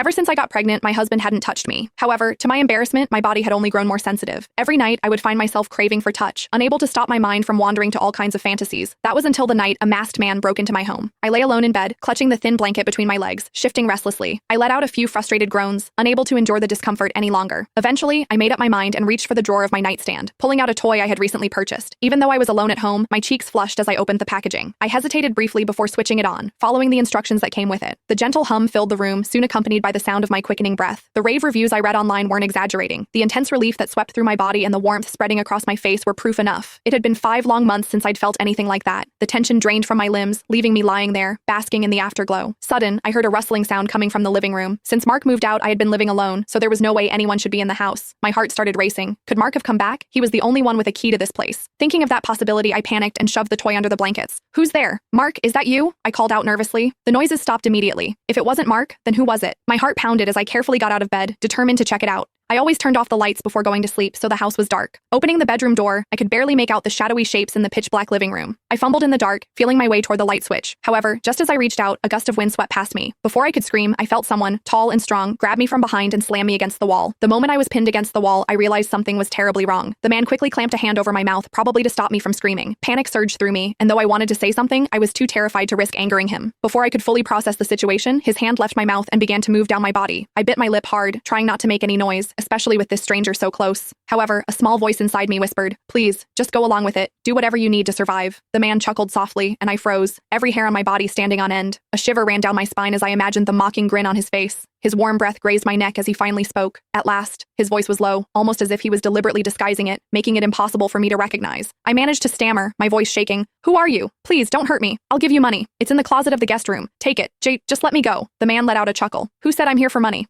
Ever since I got pregnant, my husband hadn't touched me. However, to my embarrassment, my body had only grown more sensitive. Every night, I would find myself craving for touch, unable to stop my mind from wandering to all kinds of fantasies. That was until the night a masked man broke into my home. I lay alone in bed, clutching the thin blanket between my legs, shifting restlessly. I let out a few frustrated groans, unable to endure the discomfort any longer. Eventually, I made up my mind and reached for the drawer of my nightstand, pulling out a toy I had recently purchased. Even though I was alone at home, my cheeks flushed as I opened the packaging. I hesitated briefly before switching it on, following the instructions that came with it. The gentle hum filled the room, soon accompanied by the sound of my quickening breath. The rave reviews I read online weren't exaggerating. The intense relief that swept through my body and the warmth spreading across my face were proof enough. It had been 5 long months since I'd felt anything like that. The tension drained from my limbs, leaving me lying there, basking in the afterglow. Sudden, I heard a rustling sound coming from the living room. Since Mark moved out, I had been living alone, so there was no way anyone should be in the house. My heart started racing. Could Mark have come back? He was the only one with a key to this place. Thinking of that possibility, I panicked and shoved the toy under the blankets. "Who's there? Mark, is that you?" I called out nervously. The noises stopped immediately. If it wasn't Mark, then who was it? My heart pounded as I carefully got out of bed, determined to check it out. I always turned off the lights before going to sleep, so the house was dark. Opening the bedroom door, I could barely make out the shadowy shapes in the pitch-black living room. I fumbled in the dark, feeling my way toward the light switch. However, just as I reached out, a gust of wind swept past me. Before I could scream, I felt someone, tall and strong, grab me from behind and slam me against the wall. The moment I was pinned against the wall, I realized something was terribly wrong. The man quickly clamped a hand over my mouth, probably to stop me from screaming. Panic surged through me, and though I wanted to say something, I was too terrified to risk angering him. Before I could fully process the situation, his hand left my mouth and began to move down my body. I bit my lip hard, trying not to make any noise, especially with this stranger so close. However, a small voice inside me whispered, "Please, just go along with it. Do whatever you need to survive." The man chuckled softly, and I froze, every hair on my body standing on end. A shiver ran down my spine as I imagined the mocking grin on his face. His warm breath grazed my neck as he finally spoke. At last, his voice was low, almost as if he was deliberately disguising it, making it impossible for me to recognize. I managed to stammer, my voice shaking. "Who are you? Please, don't hurt me. I'll give you money. It's in the closet of the guest room. Take it. Just let me go." The man let out a chuckle. "Who said I'm here for money?"